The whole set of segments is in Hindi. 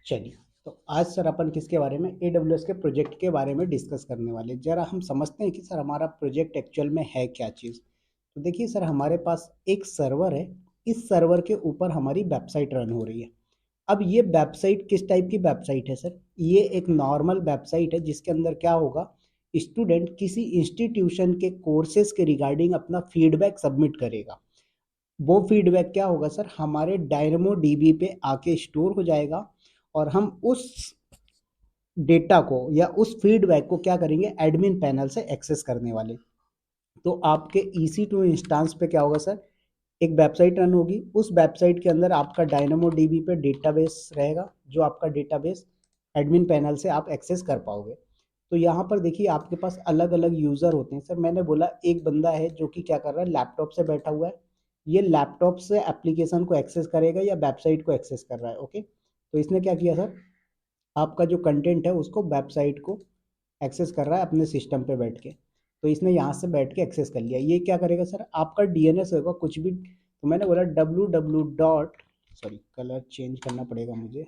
चलिए, तो आज सर अपन किसके बारे में AWS के प्रोजेक्ट के बारे में डिस्कस करने वाले। जरा हम समझते हैं कि सर हमारा प्रोजेक्ट एक्चुअल में है क्या चीज़। तो देखिए सर, हमारे पास एक सर्वर है। इस सर्वर के ऊपर हमारी वेबसाइट रन हो रही है। अब ये वेबसाइट किस टाइप की वेबसाइट है सर? ये एक नॉर्मल वेबसाइट है जिसके अंदर क्या होगा, स्टूडेंट किसी इंस्टीट्यूशन के कोर्सेज के रिगार्डिंग अपना फीडबैक सबमिट करेगा। वो फीडबैक क्या होगा सर, हमारे डायनेमो डीबी पे आके स्टोर हो जाएगा और हम उस डेटा को या उस फीडबैक को क्या करेंगे, एडमिन पैनल से एक्सेस करने वाले। तो आपके EC2 इंस्टांस पे क्या होगा सर, एक वेबसाइट रन होगी। उस वेबसाइट के अंदर आपका डायनेमो डीबी पे डेटाबेस रहेगा, जो आपका डेटाबेस एडमिन पैनल से आप एक्सेस कर पाओगे। तो यहाँ पर देखिए आपके पास अलग अलग यूज़र होते हैं सर। मैंने बोला एक बंदा है जो कि क्या कर रहा है, लैपटॉप से बैठा हुआ है। ये लैपटॉप से एप्लीकेशन को एक्सेस करेगा या वेबसाइट को एक्सेस कर रहा है। ओके, तो इसने क्या किया सर, आपका जो कंटेंट है उसको, वेबसाइट को एक्सेस कर रहा है अपने सिस्टम पे बैठ के। तो इसने यहाँ से बैठ के एक्सेस कर लिया। ये क्या करेगा सर, आपका DNS होगा कुछ भी। तो मैंने बोला www dot, sorry colour change करना पड़ेगा मुझे।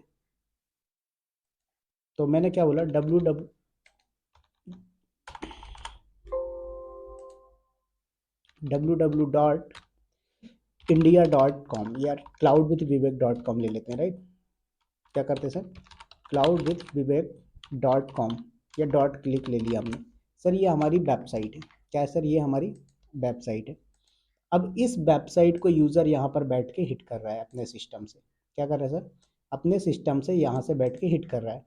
तो मैंने क्या बोला, www.india.com या cloudwithvivek.com ले लेते हैं, राइट। क्या करते हैं सर, cloudwithvivek.com या डॉट क्लिक ले लिया हमने। सर ये हमारी वेबसाइट है। क्या है सर, ये हमारी वेबसाइट है। अब इस वेबसाइट को यूज़र यहाँ पर बैठ के हिट कर रहा है अपने सिस्टम से। क्या कर रहा है सर, अपने सिस्टम से यहाँ से बैठ के हिट कर रहा है।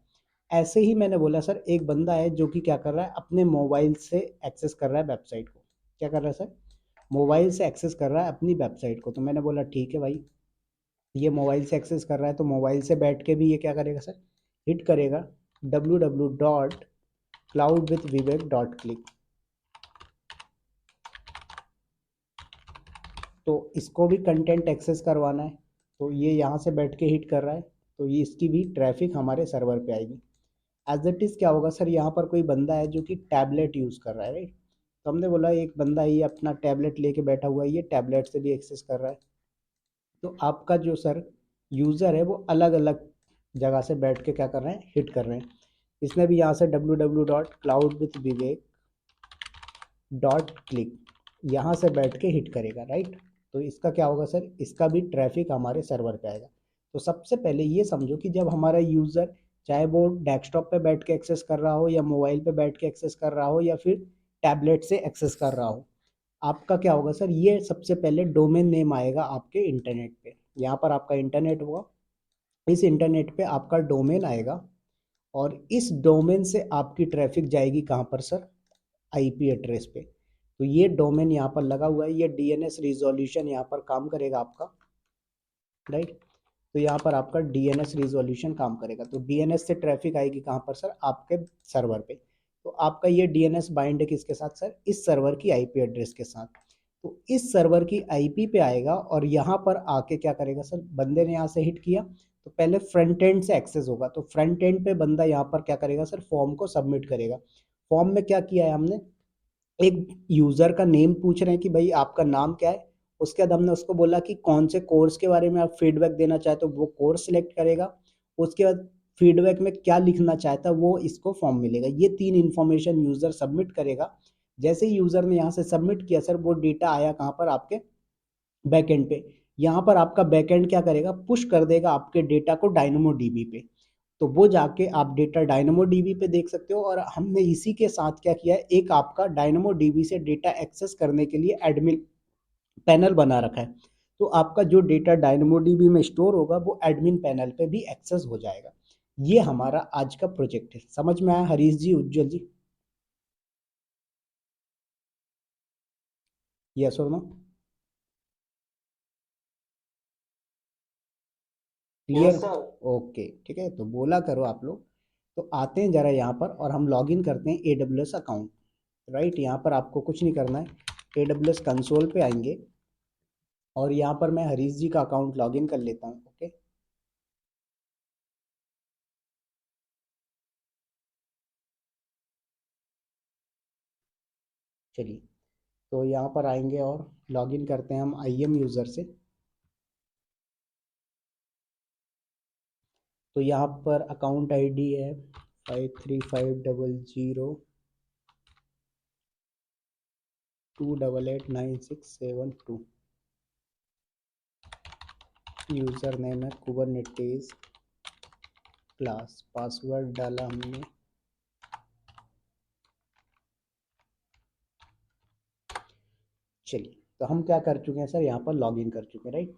ऐसे ही मैंने बोला सर, एक बंदा है जो कि क्या कर रहा है, अपने मोबाइल से एक्सेस कर रहा है वेबसाइट को। क्या कर रहा है सर, मोबाइल से एक्सेस कर रहा है अपनी वेबसाइट को। तो मैंने बोला ठीक है भाई, ये मोबाइल से एक्सेस कर रहा है तो मोबाइल से बैठ के भी ये क्या करेगा सर, हिट करेगा www.cloudwithvivek.click। तो इसको भी कंटेंट एक्सेस करवाना है, तो ये यहाँ से बैठ के हिट कर रहा है। तो ये इसकी भी ट्रैफिक हमारे सर्वर पे आएगी। एज इट इज़ क्या होगा सर, यहाँ पर कोई बंदा है जो कि टैबलेट यूज़ कर रहा है, राइट। तो हमने बोला एक बंदा ये अपना टैबलेट लेके बैठा हुआ है, ये टैबलेट से भी एक्सेस कर रहा है। तो आपका जो सर यूज़र है वो अलग अलग जगह से बैठ के क्या कर रहे हैं, हिट कर रहे हैं। इसने भी यहाँ से www.cloudwithvivek.click यहाँ से बैठ के हिट करेगा, राइट। तो इसका क्या होगा सर, इसका भी ट्रैफिक हमारे सर्वर पे आएगा। तो सबसे पहले ये समझो कि जब हमारा यूज़र, चाहे वो डेस्कटॉप पे बैठ के एक्सेस कर रहा हो या मोबाइल पे बैठ के एक्सेस कर रहा हो या फिर टैबलेट से एक्सेस कर रहा हो, आपका क्या होगा सर, ये सबसे पहले डोमेन नेम आएगा आपके इंटरनेट पे। यहाँ पर आपका इंटरनेट हुआ, इस इंटरनेट पे आपका डोमेन आएगा और इस डोमेन से आपकी ट्रैफिक जाएगी कहाँ पर सर, IP एड्रेस पे। तो ये डोमेन यहाँ पर लगा हुआ है, ये DNS रिजोल्यूशन यहाँ पर काम करेगा आपका, राइट। तो यहाँ पर आपका DNS रिजोल्यूशन काम करेगा। तो DNS से ट्रैफिक आएगी कहाँ पर सर, आपके सर्वर पे। तो आपका ये DNS बाइंड है किसके साथ सर, इस सर्वर की IP एड्रेस के साथ। तो इस सर्वर की IP पे आएगा और यहाँ पर आके क्या करेगा सर, बंदे ने यहाँ से हिट किया तो पहले फ्रंट एंड से एक्सेस होगा। तो फ्रंट एंड पे बंदा यहाँ पर क्या करेगा सर, फॉर्म को सबमिट करेगा। फॉर्म में क्या किया है हमने, एक यूज़र का नेम पूछ रहे हैं कि भाई आपका नाम क्या है। उसके बाद हमने उसको बोला कि कौन से कोर्स के बारे में आप फीडबैक देना चाहते हो, वो कोर्स सिलेक्ट करेगा। उसके बाद फीडबैक में क्या लिखना चाहता है वो इसको फॉर्म मिलेगा। ये 3 इन्फॉर्मेशन यूज़र सबमिट करेगा। जैसे ही यूज़र ने यहाँ से सबमिट किया सर, वो डेटा आया कहाँ पर, आपके बैकएंड पे। यहाँ पर आपका बैकएंड क्या करेगा, पुश कर देगा आपके डेटा को डायनेमो डीबी पे। तो वो जाके आप डेटा डायनेमो डीबी पे देख सकते हो। और हमने इसी के साथ क्या किया है, एक आपका डायनेमो डीबी से डेटा एक्सेस करने के लिए एडमिन पैनल बना रखा है। तो आपका जो डेटा डायनेमो डीबी में स्टोर होगा वो एडमिन पैनल पे भी एक्सेस हो जाएगा। ये हमारा आज का प्रोजेक्ट है। समझ में आया हरीश जी, उज्जवल जी? यस और no? Clear? Yes sir. Okay ठीक है, तो बोला करो आप लोग। तो आते हैं जरा यहाँ पर और हम लॉग इन करते हैं AWS अकाउंट, राइट। यहाँ पर आपको कुछ नहीं करना है, AWS कंसोल पे आएंगे और यहाँ पर मैं हरीश जी का अकाउंट लॉग इन कर लेता हूँ। ओके, चलिए, तो यहाँ पर आएंगे और लॉग इन करते हैं हम IM यूज़र से। तो यहाँ पर अकाउंट आईडी है 535002889672। यूज़र नेम है कुबरनेटीज क्लास, पासवर्ड डाला हमने। चलिए, तो हम क्या कर चुके हैं सर, यहाँ पर लॉगिन कर चुके हैं, राइट।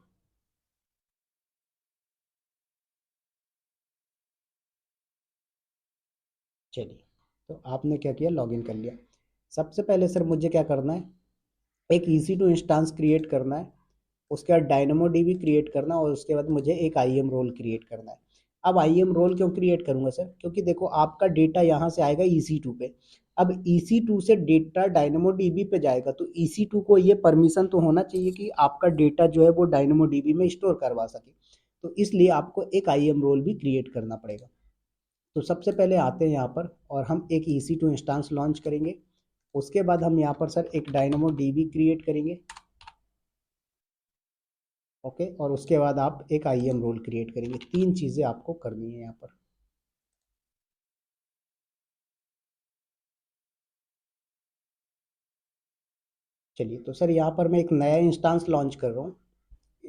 चलिए, तो आपने क्या किया, लॉगिन कर लिया। सबसे पहले सर मुझे क्या करना है, एक EC2 इंस्टेंस क्रिएट करना है, उसके बाद डायनेमो डीबी क्रिएट करना, और उसके बाद मुझे एक IAM रोल क्रिएट करना है। अब IAM रोल क्यों क्रिएट करूंगा सर, क्योंकि देखो आपका डेटा यहाँ से आएगा EC2 पे। अब EC2 से डेटा डायनेमो डीबी पे जाएगा, तो EC2 को ये परमिशन तो होना चाहिए कि आपका डेटा जो है वो डायनेमो डीबी में स्टोर करवा सके। तो इसलिए आपको एक IAM रोल भी क्रिएट करना पड़ेगा। तो सबसे पहले आते हैं यहाँ पर, और हम एक EC2 इंस्टेंस लॉन्च करेंगे। उसके बाद हम यहाँ पर सर एक डायनेमो डीबी क्रिएट करेंगे, ओके। और उसके बाद आप एक IAM रोल क्रिएट करेंगे। 3 चीज़ें आपको करनी है यहाँ पर। चलिए, तो सर यहाँ पर मैं एक नया इंस्टेंस लॉन्च कर रहा हूँ।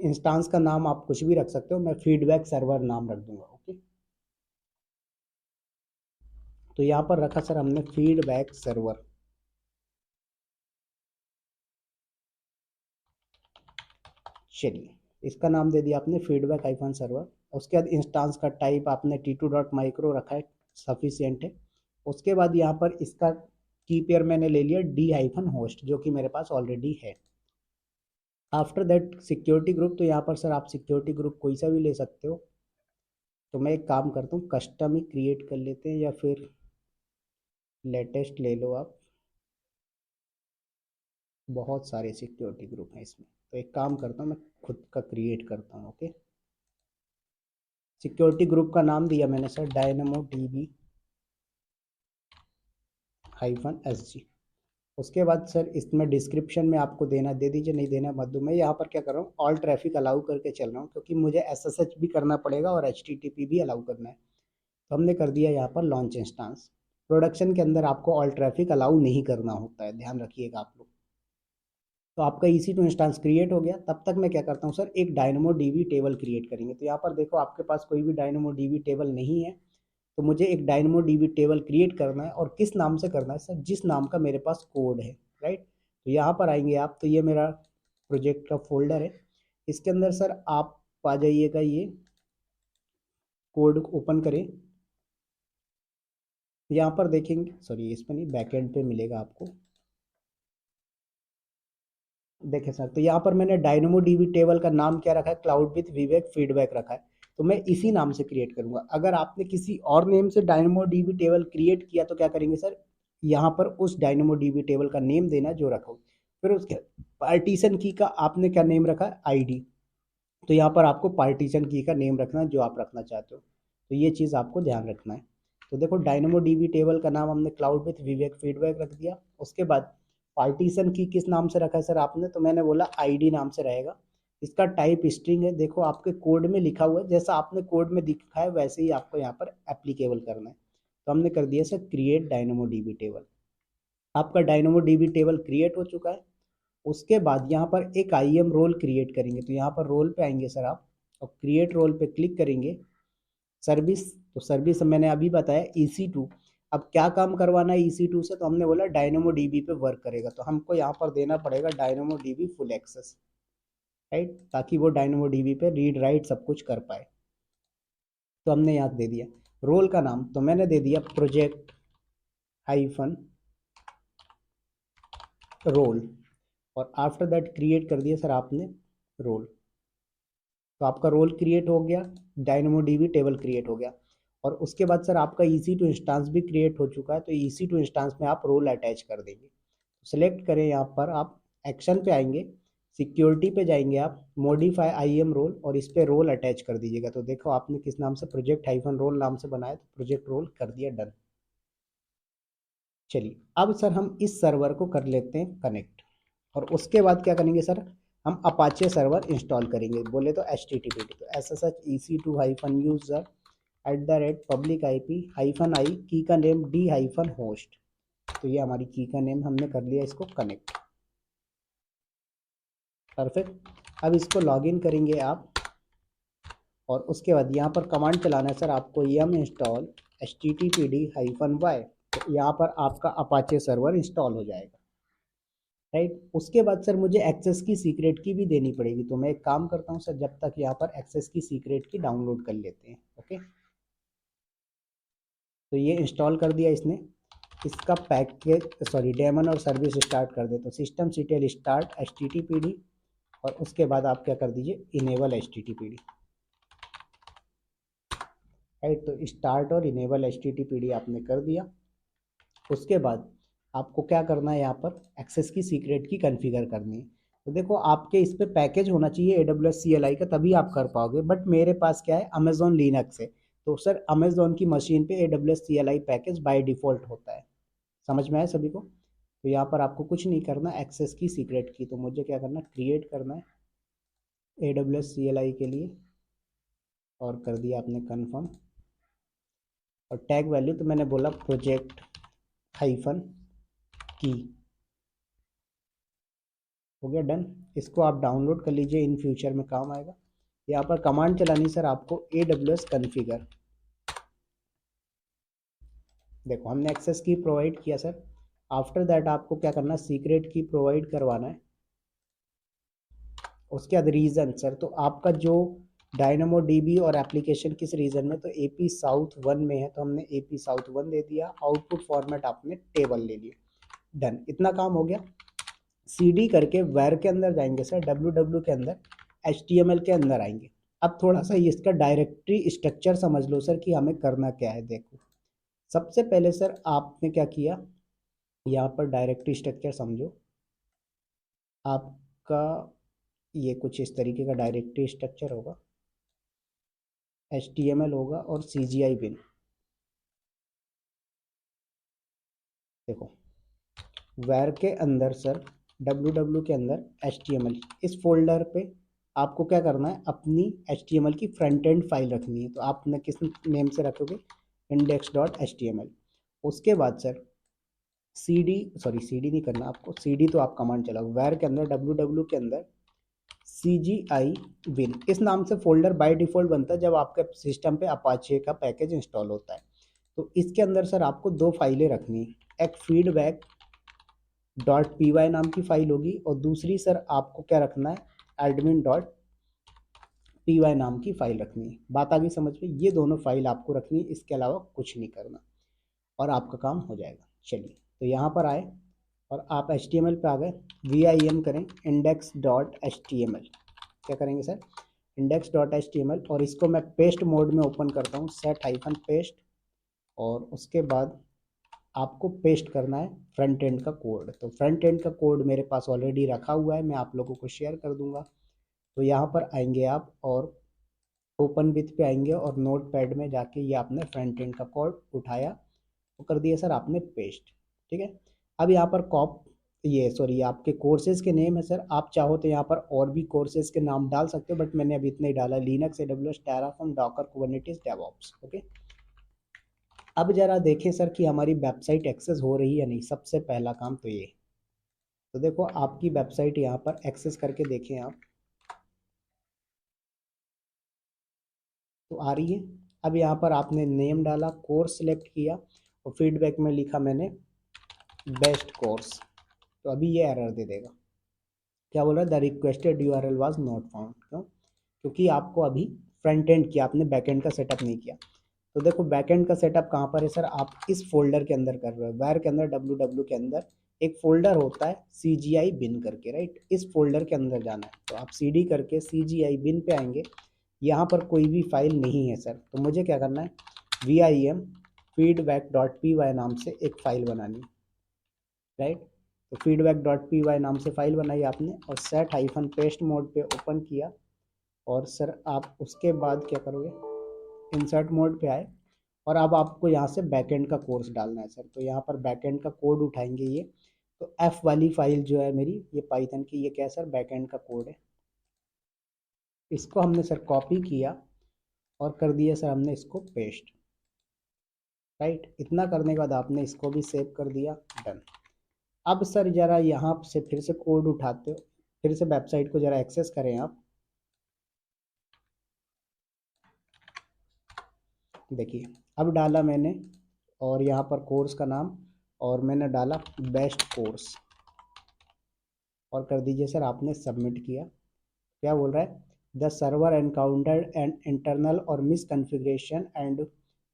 इंस्टेंस का नाम आप कुछ भी रख सकते हो, मैं फीडबैक सर्वर नाम रख दूंगा, ओके। तो यहाँ पर रखा सर हमने फीडबैक सर्वर। चलिए, इसका नाम दे दिया आपने फीडबैक आइफन सर्वर। उसके बाद इंस्टेंस का टाइप आपने t2.micro रखा है, सफिशियंट है। उसके बाद यहाँ पर इसका की पेयर मैंने ले लिया d-host, जो कि मेरे पास ऑलरेडी है। आफ्टर दैट सिक्योरिटी ग्रुप, तो यहाँ पर सर आप सिक्योरिटी ग्रुप कोई सा भी ले सकते हो। तो मैं एक काम करता हूँ, कस्टम ही क्रिएट कर लेते हैं, या फिर लेटेस्ट ले लो आप। बहुत सारे सिक्योरिटी ग्रुप हैं इसमें, तो एक काम करता हूँ, मैं खुद का क्रिएट करता हूँ, ओके। सिक्योरिटी ग्रुप का नाम दिया मैंने सर डायनेमो डीबी -SG। उसके बाद सर इसमें डिस्क्रिप्शन में आपको देना दे दीजिए, नहीं देना मत दो। मैं यहाँ पर क्या कर रहा हूँ, ऑल ट्रैफिक अलाउ करके चल रहा हूँ, क्योंकि मुझे SSH भी करना पड़ेगा और HTTP भी अलाउ करना है। तो हमने कर दिया यहाँ पर लॉन्च इंस्टेंस। प्रोडक्शन के अंदर आपको ऑल ट्रैफिक अलाउ नहीं करना होता है, ध्यान रखिएगा आप लोग। तो आपका EC2 इंस्टेंस क्रिएट हो गया। तब तक मैं क्या करता हूँ सर, एक डायनेमो डीबी टेबल क्रिएट करेंगे। तो यहाँ पर देखो आपके पास कोई भी डायनेमो डीबी टेबल नहीं है, तो मुझे एक डायनेमो डीबी टेबल क्रिएट करना है। और किस नाम से करना है सर, जिस नाम का मेरे पास कोड है, राइट। तो यहाँ पर आएंगे आप, तो ये मेरा प्रोजेक्ट का फोल्डर है। इसके अंदर सर आप आ जाइएगा, ये कोड ओपन करें। यहाँ पर देखेंगे, सॉरी इस पर नहीं, बैकएंड पे मिलेगा आपको। देखें सर, तो यहाँ पर मैंने डायनेमो डीबी टेबल का नाम क्या रखा है, क्लाउड विथ विवेक फीडबैक रखा है। तो मैं इसी नाम से क्रिएट करूंगा। अगर आपने किसी और नेम से डायनेमो डीबी टेबल क्रिएट किया, तो क्या करेंगे सर, यहाँ पर उस डायनेमो डीबी टेबल का नेम देना जो रखो। फिर उसके पार्टीशन की का आपने क्या नेम रखा है, ID। तो यहाँ पर आपको पार्टीशन की का नेम रखना है जो आप रखना चाहते हो। तो ये चीज़ आपको ध्यान रखना है। तो देखो डायनेमो डीबी टेबल का नाम हमने क्लाउड विथ विवेक फीडबैक रख दिया। उसके बाद पार्टीशन की किस नाम से रखा है सर आपने, तो मैंने बोला ID नाम से रहेगा। इसका टाइप स्ट्रिंग है, देखो आपके कोड में लिखा हुआ है, जैसा आपने कोड में दिखा है वैसे ही आपको यहाँ पर एप्लीकेबल करना है। तो हमने कर दिया sir create dynamo dB table. आपका डायनेमो डीबी टेबल क्रिएट हो चुका है। उसके बाद यहाँ पर एक IAM रोल क्रिएट करेंगे। तो यहाँ पर रोल पे आएंगे सर आप, और क्रिएट रोल पे क्लिक करेंगे। सर्विस, तो सर्विस मैंने अभी बताया EC2। अब क्या काम करवाना है EC2 से, तो हमने बोला डायनेमो डीबी पे वर्क करेगा, तो हमको यहाँ पर देना पड़ेगा dynamo DB full access, right, ताकि वो डायनेमो डीबी पे रीड राइट सब कुछ कर पाए। तो हमने यहाँ दे दिया रोल का नाम, तो मैंने दे दिया प्रोजेक्ट हाइफन रोल। और आफ्टर दैट क्रिएट कर दिया सर आपने रोल। तो आपका रोल क्रिएट हो गया, डायनेमो डीबी टेबल क्रिएट हो गया। और उसके बाद सर आपका EC2 इंस्टेंस भी क्रिएट हो चुका है। तो EC2 इंस्टेंस में आप रोल अटैच कर देंगे। सेलेक्ट करें, यहाँ पर आप एक्शन पे आएंगे, सिक्योरिटी पे जाएंगे, आप मॉडिफाई IAM रोल, और इस पे रोल अटैच कर दीजिएगा। तो देखो आपने किस नाम से, प्रोजेक्ट हाइफन रोल नाम से बनाया, तो प्रोजेक्ट रोल कर दिया, डन। चलिए, अब सर हम इस सर्वर को कर लेते हैं कनेक्ट। और उसके बाद क्या करेंगे सर, हम अपाचे सर्वर इंस्टॉल करेंगे। बोले तो HTTP, तो SSH EC2 -user @public IP-i की का नेम d-host। तो ये हमारी की का नेम हमने कर लिया इसको कनेक्ट। परफेक्ट। अब इसको लॉगिन करेंगे आप और उसके बाद यहाँ पर कमांड चलाना है सर आपको yum install httpd-y। तो यहाँ पर आपका अपाचे सर्वर इंस्टॉल हो जाएगा, राइट। उसके बाद सर मुझे एक्सेस की सीक्रेट की भी देनी पड़ेगी, तो मैं एक काम करता हूँ सर, जब तक यहाँ पर एक्सेस की सीक्रेट की डाउनलोड कर लेते हैं। ओके, तो ये इंस्टॉल कर दिया इसने। इसका पैकेज सॉरी डेमन और सर्विस स्टार्ट कर दे, तो सिस्टम सीटेल स्टार्ट httpd और उसके बाद आप क्या कर दीजिए इनेबल httpd, राइट। तो स्टार्ट और इनेबल httpd आपने कर दिया। उसके बाद आपको क्या करना है, यहाँ पर एक्सेस की सीक्रेट की कॉन्फ़िगर करनी है। तो देखो आपके इस पे पैकेज होना चाहिए AWS CLI का, तभी आप कर पाओगे। बट मेरे पास क्या है, अमेजोन लिनक्स है। तो सर अमेजोन की मशीन पे AWS CLI package by default होता है। समझ में आया सभी को? तो यहाँ पर आपको कुछ नहीं करना, एक्सेस की सीक्रेट की तो मुझे क्या करना, क्रिएट करना है AWS CLI के लिए और कर दिया आपने कन्फर्म। और टैग वैल्यू तो मैंने बोला प्रोजेक्ट हाइफन की, हो गया डन। इसको आप डाउनलोड कर लीजिए, इन फ्यूचर में काम आएगा। यहाँ पर कमांड चलानी सर आपको AWS कॉन्फ़िगर। देखो हमने एक्सेस की प्रोवाइड किया सर। आफ्टर दैट आपको क्या करना है, सीक्रेट की प्रोवाइड करवाना है। उसके बाद रीजन सर, तो आपका जो डायनामो डीबी और एप्लीकेशन किस रीजन में, तो AP साउथ 1 में है, तो हमने AP साउथ 1 दे दिया। आउटपुट फॉर्मेट आपने टेबल ले लिया। डन, इतना काम हो गया। CD करके वेर के अंदर जाएंगे सर, www के अंदर HTML के अंदर आएंगे। अब थोड़ा सा इसका डायरेक्टरी स्ट्रक्चर समझ लो सर कि हमें करना क्या है। देखो सबसे पहले सर आपने क्या किया, यहाँ पर डायरेक्टरी स्ट्रक्चर समझो। आपका ये कुछ इस तरीके का डायरेक्टरी स्ट्रक्चर होगा, HTML होगा और CGI बिन। देखो वेर के अंदर सर www के अंदर HTML, इस फोल्डर पे आपको क्या करना है, अपनी HTML की फ्रंट एंड फाइल रखनी है। तो आपने किस नेम से रखोगे, index.html। उसके बाद सर CD नहीं करना आपको, CD तो आप कमांड चलाओ। वेर के अंदर www के अंदर CGI बिन, इस नाम से फोल्डर बाय डिफॉल्ट बनता है जब आपके सिस्टम पे अपाचे का पैकेज इंस्टॉल होता है। तो इसके अंदर सर आपको दो फाइलें रखनी है, एक फीडबैक .py नाम की फाइल होगी और दूसरी सर आपको क्या रखना है, admin.py नाम की फाइल रखनी है। बात आ गई समझ में? ये दोनों फाइल आपको रखनी है, इसके अलावा कुछ नहीं करना और आपका काम हो जाएगा। चलिए तो यहाँ पर आए और आप HTML पे आ गए, vim करें index.html। क्या करेंगे सर, index.html और इसको मैं पेस्ट मोड में ओपन करता हूँ, set-paste। और उसके बाद आपको पेस्ट करना है फ्रंट एंड का कोड। तो फ्रंट एंड का कोड मेरे पास ऑलरेडी रखा हुआ है, मैं आप लोगों को शेयर कर दूंगा। तो यहाँ पर आएंगे आप और ओपन विथ पे आएंगे और नोट पैड में जाके ये आपने फ्रंट एंड का कोड उठाया, वो कर दिया सर आपने पेस्ट। ठीक है, अब यहाँ पर आपके कोर्सेज के नेम है सर। आप चाहो तो यहाँ पर और भी कोर्सेज के नाम डाल सकते हो, बट मैंने अभी इतना ही डाला, Linux, AWS, Terraform, Docker, Kubernetes, DevOps. Okay, अब जरा देखें सर कि हमारी वेबसाइट एक्सेस हो रही है या नहीं। सबसे पहला काम तो ये, तो देखो आपकी वेबसाइट यहाँ पर एक्सेस करके देखें आप, तो आ रही है। अब यहाँ पर आपने नेम डाला, कोर्स सेलेक्ट किया और फीडबैक में लिखा मैंने बेस्ट कोर्स। तो अभी ये एरर दे देगा, क्या बोल रहा है, the requested URL was not found. क्यों? क्योंकि आपको अभी फ्रंट एंड किया, आपने बैक एंड का सेटअप नहीं किया। तो देखो बैक एंड का सेटअप कहाँ पर है सर, आप इस फोल्डर के अंदर कर रहे हो। वेर के अंदर www के अंदर एक फोल्डर होता है CGI बिन करके, राइट। इस फोल्डर के अंदर जाना है, तो आप CD करके CGI बिन पे आएंगे। यहाँ पर कोई भी फाइल नहीं है सर, तो मुझे क्या करना है, vim feedback.py नाम से एक फाइल बनानी, राइट। तो feedback.py नाम से फाइल बनाई आपने और set-paste मोड पे ओपन किया। और सर आप उसके बाद क्या करोगे, इंसर्ट मोड पे आए और अब आपको यहाँ से बैकएंड का कोर्स डालना है सर। तो यहाँ पर बैकएंड का कोड उठाएंगे ये, तो F वाली फाइल जो है मेरी, ये पाइथन की, ये क्या है सर, बैकएंड का कोड है। इसको हमने सर कॉपी किया और कर दिया सर हमने इसको पेस्ट। राइट, इतना करने के बाद आपने इसको भी सेव कर दिया, डन। अब सर जरा यहाँ से फिर से कोड उठाते हो, फिर से वेबसाइट को जरा एक्सेस करें आप। देखिए अब डाला मैंने, और यहाँ पर कोर्स का नाम, और मैंने डाला बेस्ट कोर्स, और कर दीजिए सर आपने सबमिट किया। क्या बोल रहा है, the server encountered an internal or misconfiguration and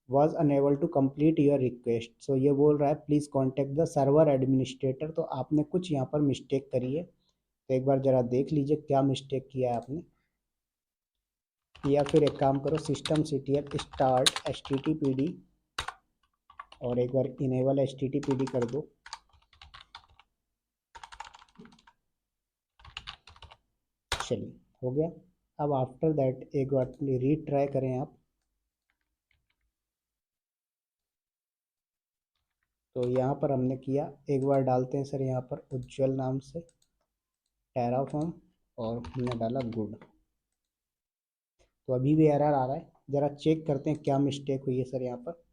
was unable to complete your request. So ये बोल रहा है please contact the server administrator. तो आपने कुछ यहाँ पर मिस्टेक करी है, तो एक बार ज़रा देख लीजिए क्या मिस्टेक किया है आपने। या फिर एक काम करो, सिस्टम सीटीएल स्टार्ट HTTPD, और एक बार इनेबल HTTPD कर दो। चलिए हो गया। अब आफ्टर दैट एक बार रीट्राई करें आप। तो यहाँ पर हमने किया, एक बार डालते हैं सर यहाँ पर उज्जवल नाम से टेराफॉर्म, और हमने डाला गुड। तो अभी भी एरर आ रहा है, ज़रा चेक करते हैं क्या मिस्टेक हुई है सर यहाँ पर।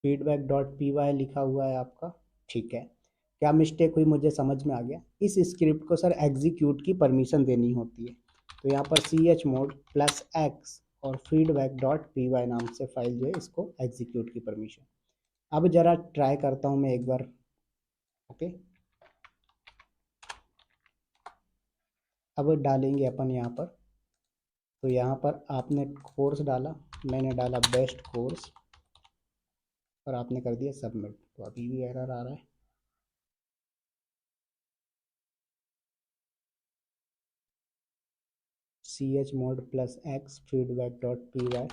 feedback.py लिखा हुआ है आपका, ठीक है। क्या मिस्टेक हुई मुझे समझ में आ गया। इस स्क्रिप्ट को सर एग्जीक्यूट की परमिशन देनी होती है। तो यहाँ पर chmod+x और feedback.py नाम से फाइल जो है, इसको एग्जीक्यूट की परमिशन। अब ज़रा ट्राई करता हूँ मैं एक बार। ओके, अब डालेंगे अपन यहाँ पर। तो यहाँ पर आपने कोर्स डाला, मैंने डाला बेस्ट कोर्स, और आपने कर दिया सबमिट। तो अभी भी एरर आ रहा है। chmod+x feedback.py।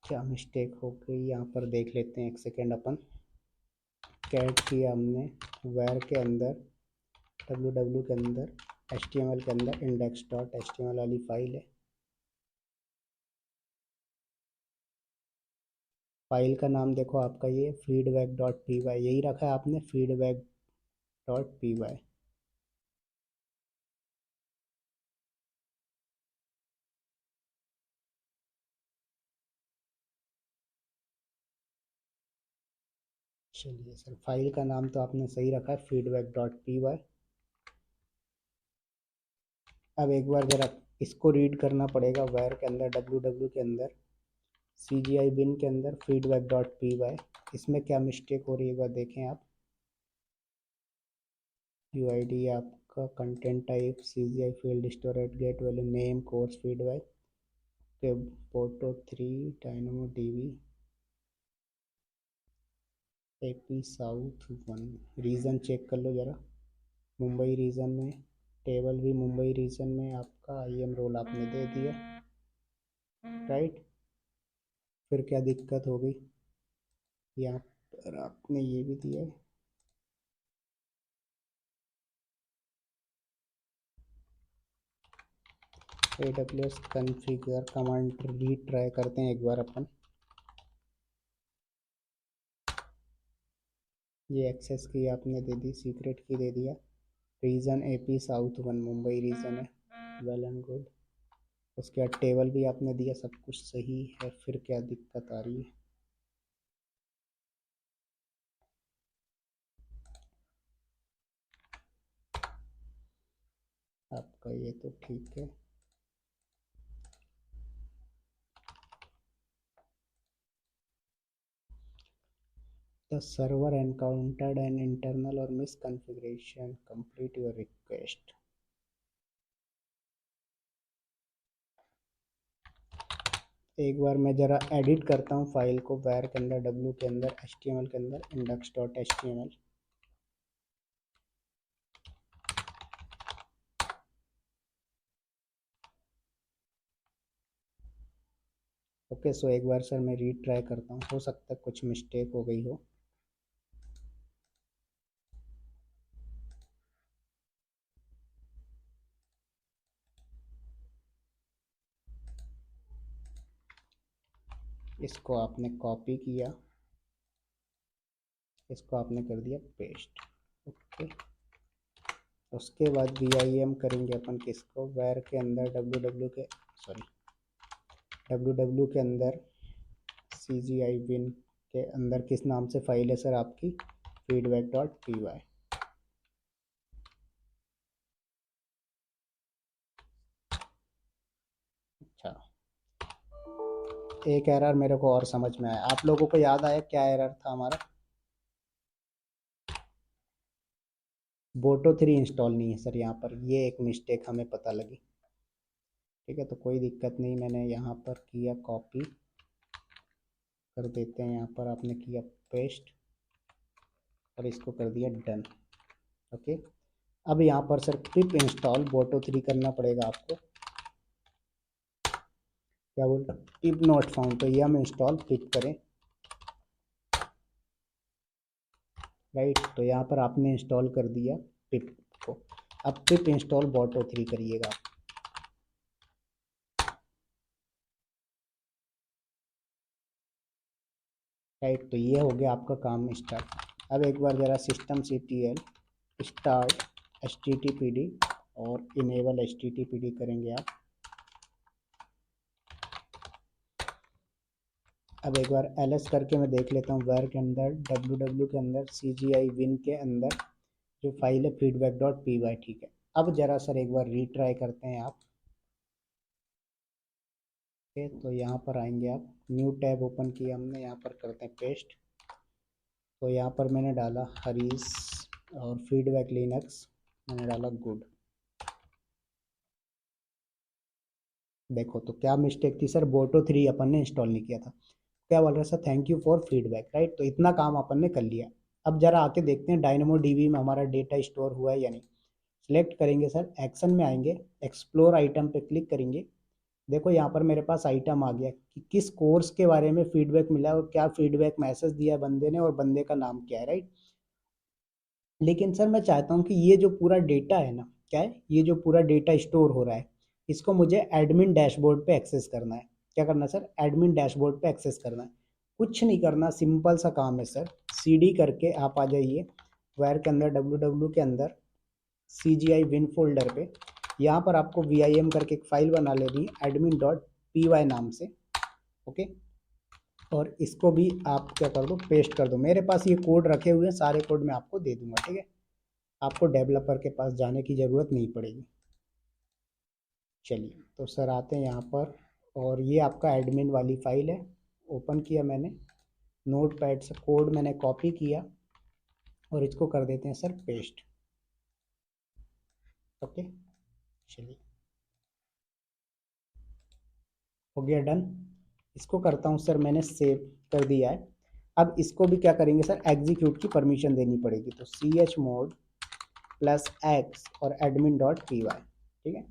क्या मिस्टेक हो गई यहाँ पर देख लेते हैं, एक सेकेंड। अपन कैट किया हमने वेर के अंदर, ww के अंदर, html के अंदर index.html वाली फाइल है। फाइल का नाम देखो आपका ये feedback.py, यही रखा है आपने feedback.py। चलिए सर, फाइल का नाम तो आपने सही रखा है feedback.py। अब एक बार ज़रा इसको रीड करना पड़ेगा, वेर के अंदर, ww के अंदर, CGI bin के अंदर feedback.py। इसमें क्या मिस्टेक हो रही है एक बार देखें आप। UID आपका, content type CGI field storage get value, name course feedback के, photo 3 dynamo DB, AP south 1। Region check कर लो ज़रा, मुंबई रीजन में, टेबल भी मुंबई रीजन में, आपका IM रोल आपने दे दिया, राइट। फिर क्या दिक्कत हो गई, यहाँ पर आपने ये भी दिया है। AWS कॉन्फ़िगर कमांड रीट्राई करते हैं एक बार अपन। ये एक्सेस की आपने दे दी, सीक्रेट की दे दिया। Region AP south 1 Mumbai region है, वेल एंड गुड। उसके बाद टेबल भी आपने दिया, सब कुछ सही है। फिर क्या दिक्कत आ रही है, आपका ये तो ठीक है। The server encountered an internal or misconfiguration. Complete your request. एक बार मैं ज़रा एडिट करता हूँ फाइल को, वायर के अंदर, w के अंदर, html के अंदर, index.html। ओके, सो एक बार सर मैं रीट्राई करता हूँ, हो सकता है कुछ मिस्टेक हो गई हो। इसको आपने कॉपी किया, इसको आपने कर दिया पेस्ट। ओके, उसके बाद VIM करेंगे अपन किसको, वेर के अंदर डब्ल्यू के अंदर CGI विन के अंदर किस नाम से फाइल है सर आपकी, feedback.py। अच्छा, एक एरर मेरे को और समझ में आया, आप लोगों को याद आया क्या एरर था हमारा, बोटो 3 इंस्टॉल नहीं है सर यहाँ पर, ये एक मिस्टेक हमें पता लगी। ठीक है, तो कोई दिक्कत नहीं, मैंने यहाँ पर किया कॉपी कर देते हैं, यहाँ पर आपने किया पेस्ट और इसको कर दिया डन। ओके, अब यहाँ पर सर पिप इंस्टॉल बोटो 3 करना पड़ेगा आपको। क्या बोल रहा, पिप नॉट फाउंड, तो यम इंस्टॉल पिप करें, राइट। तो यहाँ पर आपने इंस्टॉल कर दिया पिप को, अब पिप इंस्टॉल बोटो 3 करिएगा आप। राइट, तो ये हो गया आपका काम स्टार्ट। अब एक बार ज़रा systemctl स्टार्ट httpd और इनेबल httpd करेंगे आप। अब एक बार ls करके मैं देख लेता हूँ, वेर के अंदर www के अंदर CGI win के अंदर जो फाइल है feedback.py। ठीक है, अब ज़रा सर एक बार रीट्राई करते हैं आप। ओके, तो यहाँ पर आएंगे आप, न्यू टैब ओपन किया हमने, यहाँ पर करते हैं पेस्ट। तो यहाँ पर मैंने डाला हरीश और फीडबैक लिनक्स मैंने डाला गुड। देखो तो क्या मिस्टेक थी सर, बोटो 3 अपन ने इंस्टॉल नहीं किया था। क्या बोल रहा है sir, thank you for feedback, right. तो इतना काम अपन ने कर लिया। अब जरा आके देखते हैं डायनेमो डीबी में हमारा डेटा स्टोर हुआ है या नहीं। सिलेक्ट करेंगे सर, एक्शन में आएंगे, एक्सप्लोर आइटम पे क्लिक करेंगे। देखो यहाँ पर मेरे पास आइटम आ गया कि किस कोर्स के बारे में फीडबैक मिला और क्या फीडबैक मैसेज दिया बंदे ने और बंदे का नाम क्या है, राइट। लेकिन सर मैं चाहता हूँ कि ये जो पूरा डेटा है ना, क्या है, ये जो पूरा डेटा स्टोर हो रहा है, इसको मुझे एडमिन डैशबोर्ड पे एक्सेस करना है। क्या करना है सर, एडमिन डैशबोर्ड पे एक्सेस करना है। कुछ नहीं करना, सिंपल सा काम है सर, CD करके आप आ जाइए वायर के अंदर www के अंदर CGI विन फोल्डर पे। यहाँ पर आपको VIM करके एक फाइल बना लेनी है admin.py नाम से। ओके, और इसको भी आप क्या कर दो, पेस्ट कर दो। मेरे पास ये कोड रखे हुए हैं, सारे कोड मैं आपको दे दूंगा, ठीक है। आपको डेवलपर के पास जाने की ज़रूरत नहीं पड़ेगी। चलिए, तो सर आते हैं यहाँ पर, और ये आपका एडमिन वाली फाइल है, ओपन किया मैंने, नोट पैड से कोड मैंने कॉपी किया और इसको कर देते हैं सर पेस्ट। ओके, चलिए, हो गया डन। इसको करता हूँ सर, मैंने सेव कर दिया है। अब इसको भी क्या करेंगे सर, एग्जीक्यूट की परमिशन देनी पड़ेगी। तो chmod +x और admin.py, ठीक है।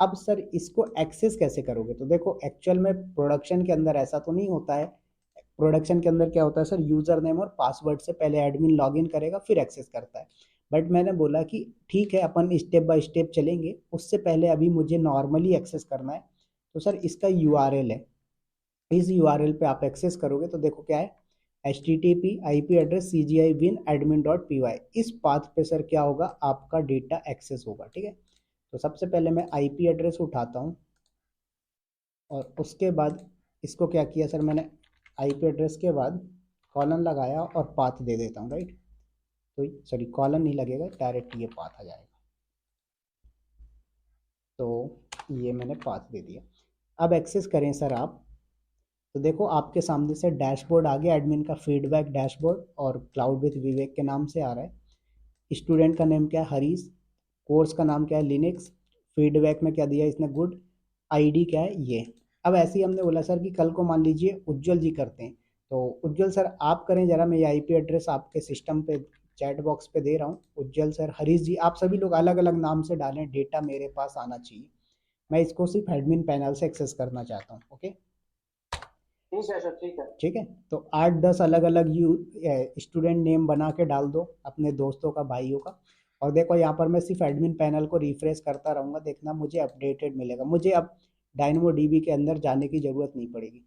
अब सर इसको एक्सेस कैसे करोगे, तो देखो एक्चुअल में प्रोडक्शन के अंदर ऐसा तो नहीं होता है। प्रोडक्शन के अंदर क्या होता है सर, यूजर नेम और पासवर्ड से पहले एडमिन लॉगिन करेगा फिर एक्सेस करता है। बट मैंने बोला कि ठीक है, अपन स्टेप बाय स्टेप चलेंगे, उससे पहले अभी मुझे नॉर्मली एक्सेस करना है। तो सर इसका URL है, इस URL पे आप एक्सेस करोगे तो देखो क्या है, HTTP IP address CGI win admin.py। इस पाथ पे सर क्या होगा, आपका डेटा एक्सेस होगा, ठीक है। तो सबसे पहले मैं IP एड्रेस उठाता हूँ और उसके बाद इसको क्या किया सर, मैंने IP एड्रेस के बाद कॉलन लगाया और पाथ दे देता हूँ, राइट। तो सॉरी, कॉलन नहीं लगेगा, डायरेक्ट ये पाथ आ जाएगा। तो ये मैंने पाथ दे दिया। अब एक्सेस करें सर आप, तो देखो आपके सामने से डैशबोर्ड आ गया एडमिन का, फीडबैक डैशबोर्ड, और क्लाउड विद विवेक के नाम से आ रहा है। स्टूडेंट का नेम क्या है, हरीश। कोर्स का नाम क्या है, लिनक्स। फीडबैक में क्या दिया इसने, गुड। आईडी क्या है, ये। अब ऐसे ही हमने बोला सर कि कल को मान लीजिए उज्जवल जी करते हैं, तो उज्जवल सर आप करें जरा, मैं ये IP एड्रेस आपके सिस्टम पे चैट बॉक्स पे दे रहा हूँ। उज्जवल सर, हरीश जी, आप सभी लोग अलग अलग नाम से डालें, डेटा मेरे पास आना चाहिए। मैं इसको सिर्फ एडमिन पैनल से एक्सेस करना चाहता हूँ। ओके, ठीक है सर, ठीक है, ठीक है। तो 8-10 अलग अलग स्टूडेंट नेम बना के डाल दो अपने दोस्तों का, भाइयों का। और देखो यहाँ पर मैं सिर्फ एडमिन पैनल को रिफ्रेश करता रहूँगा, देखना मुझे अपडेटेड मिलेगा, मुझे अब डायनेमो डीबी के अंदर जाने की ज़रूरत नहीं पड़ेगी,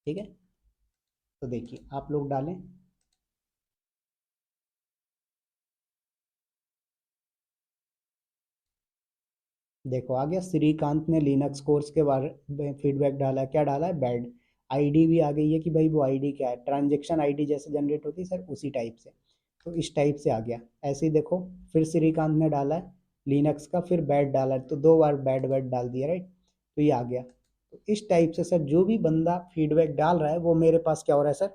ठीक है। तो देखिए आप लोग डालें, देखो आ गया, श्रीकांत ने लिनक्स कोर्स के बारे में फीडबैक डाला है, क्या डाला है, बैड। आईडी भी आ गई है कि भाई वो आईडी क्या है, ट्रांजेक्शन आईडी जैसे जनरेट होती है सर उसी टाइप से, तो इस टाइप से आ गया। ऐसे ही देखो फिर श्रीकांत ने डाला है लिनक्स का, फिर बैड डाला है, तो दो बार बैड बैड डाल दिया, राइट, तो ये आ गया। तो इस टाइप से सर जो भी बंदा फीडबैक डाल रहा है वो मेरे पास क्या हो रहा है सर,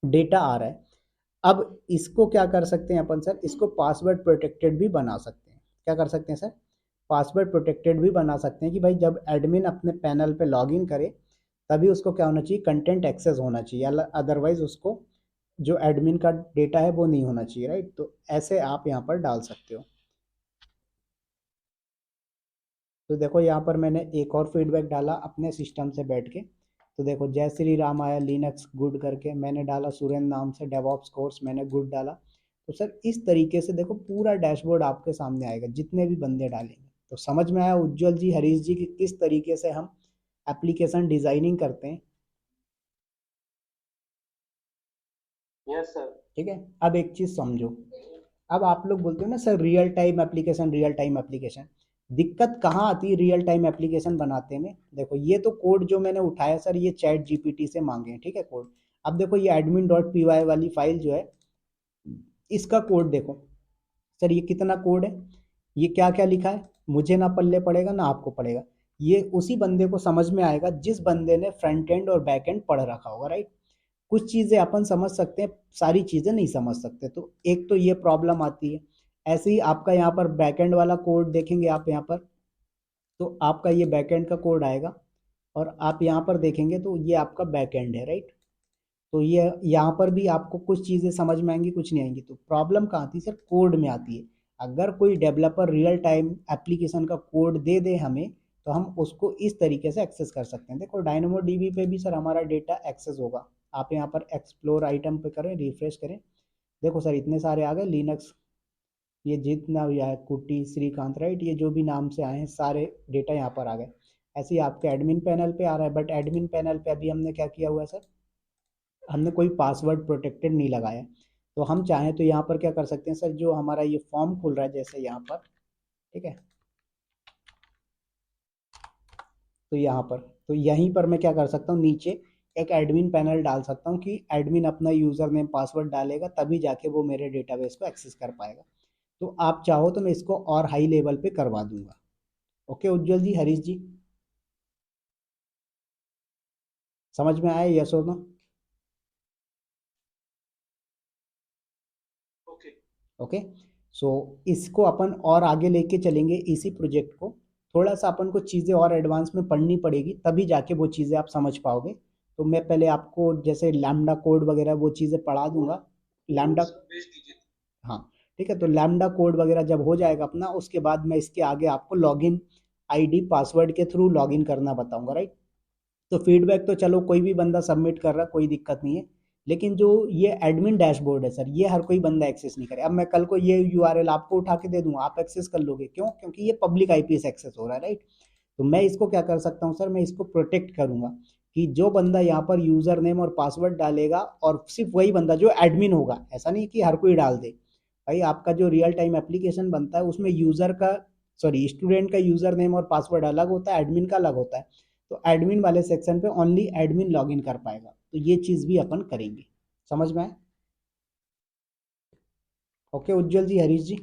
डेटा आ रहा है। अब इसको क्या कर सकते हैं अपन सर, इसको पासवर्ड प्रोटेक्टेड भी बना सकते हैं। क्या कर सकते हैं सर, पासवर्ड प्रोटेक्टेड भी बना सकते हैं कि भाई जब एडमिन अपने पैनल पे लॉगिन करे तभी उसको क्या होना चाहिए, कंटेंट एक्सेस होना चाहिए, अदरवाइज उसको जो एडमिन का डेटा है वो नहीं होना चाहिए, राइट। तो ऐसे आप यहाँ पर डाल सकते हो। तो देखो यहाँ पर मैंने एक और फीडबैक डाला अपने सिस्टम से बैठ के। तो देखो जय श्री राम आया लिनक्स गुड करके, मैंने डाला सुरेंद्र नाम से डेवऑप्स कोर्स, मैंने गुड डाला। तो सर इस तरीके से देखो पूरा डैशबोर्ड आपके सामने आएगा जितने भी बंदे डालेंगे। तो समझ में आया उज्जवल जी, हरीश जी, कि किस तरीके से हम एप्लीकेशन डिजाइनिंग करते हैं। Yes sir. ठीक है, अब एक चीज समझो। अब आप लोग बोलते हो ना sir real time application, real time application, दिक्कत कहाँ आती है रियल टाइम एप्लीकेशन बनाते में। देखो ये तो कोड जो मैंने उठाया सर ये चैट जीपीटी से मांगे हैं, ठीक है कोड। अब देखो ये admin डॉट पी वाई वाली फाइल जो है इसका कोड देखो सर, ये कितना कोड है, ये क्या क्या लिखा है, मुझे ना पल्ले पड़ेगा ना आपको पड़ेगा। ये उसी बंदे को समझ में आएगा जिस बंदे ने फ्रंट एंड और बैक एंड पढ़ रखा होगा, राइट। कुछ चीज़ें अपन समझ सकते हैं, सारी चीज़ें नहीं समझ सकते, तो एक तो ये प्रॉब्लम आती है। ऐसे ही आपका यहाँ पर बैकएंड वाला कोड देखेंगे आप यहाँ पर, तो आपका ये बैकएंड का कोड आएगा, और आप यहाँ पर देखेंगे तो ये आपका बैकएंड है, राइट। तो ये यहाँ पर भी आपको कुछ चीज़ें समझ में आएंगी कुछ नहीं आएंगी। तो प्रॉब्लम कहाँ आती है सर, कोड में आती है। अगर कोई डेवलपर रियल टाइम एप्लीकेशन का कोड दे दे हमें, तो हम उसको इस तरीके से एक्सेस कर सकते हैं। देखो डायनेमो डीबी पे भी सर हमारा डेटा एक्सेस होगा। आप यहाँ पर एक्सप्लोर आइटम पे करें, रिफ्रेश करें, देखो सर इतने सारे आ गए लिनक्स, ये जितना भी आया कुटी श्रीकांत, राइट, ये जो भी नाम से आए हैं सारे डेटा यहाँ पर आ गए। ऐसे ही आपके एडमिन पैनल पे आ रहा है, बट एडमिन पैनल पे अभी हमने क्या किया हुआ है सर, हमने कोई पासवर्ड प्रोटेक्टेड नहीं लगाया। तो हम चाहें तो यहाँ पर क्या कर सकते हैं सर, जो हमारा ये फॉर्म खुल रहा है जैसे यहाँ पर, ठीक है, तो यहाँ पर, तो यहीं पर मैं क्या कर सकता हूँ, नीचे एक एडमिन पैनल डाल सकता हूँ कि एडमिन अपना यूज़र नेम पासवर्ड डालेगा तभी जाके वो मेरे डेटाबेस को एक्सेस कर पाएगा। तो आप चाहो तो मैं इसको और हाई लेवल पे करवा दूंगा। ओके उज्जवल जी, हरीश जी, समझ में आया यस और नो। ओके। ओके, सो इसको अपन और आगे लेके चलेंगे इसी प्रोजेक्ट को। थोड़ा सा अपन को चीज़ें और एडवांस में पढ़नी पड़ेगी तभी जाके वो चीज़ें आप समझ पाओगे। तो मैं पहले आपको जैसे लैम्डा कोड वगैरह वो चीज़ें पढ़ा दूंगा। लैम्डा, सर भेज दीजिए। हाँ ठीक है, तो लैम्डा कोड वगैरह जब हो जाएगा अपना, उसके बाद मैं इसके आगे आपको लॉगिन आईडी पासवर्ड के थ्रू लॉगिन करना बताऊंगा, राइट। तो फीडबैक तो चलो कोई भी बंदा सबमिट कर रहा, कोई दिक्कत नहीं है। लेकिन जो ये एडमिन डैशबोर्ड है सर, ये हर कोई बंदा एक्सेस नहीं करे। अब मैं कल को ये यूआरएल आपको उठा के दे दूंगा, आप एक्सेस कर लोगे, क्यों, क्योंकि ये पब्लिक आईपी से एक्सेस हो रहा है, राइट। तो मैं इसको क्या कर सकता हूँ सर, मैं इसको प्रोटेक्ट करूंगा कि जो बंदा यहाँ पर यूजर नेम और पासवर्ड डालेगा, और सिर्फ वही बंदा जो एडमिन होगा, ऐसा नहीं कि हर कोई डाल दे। भाई आपका जो रियल टाइम एप्लीकेशन बनता है उसमें यूजर का, सॉरी स्टूडेंट का यूजर नेम और पासवर्ड अलग होता है, एडमिन का अलग होता है। तो एडमिन वाले सेक्शन पे ओनली एडमिन लॉगिन कर पाएगा, तो ये चीज भी अपन करेंगे। समझ में आए। ओके उज्जवल जी, हरीश जी।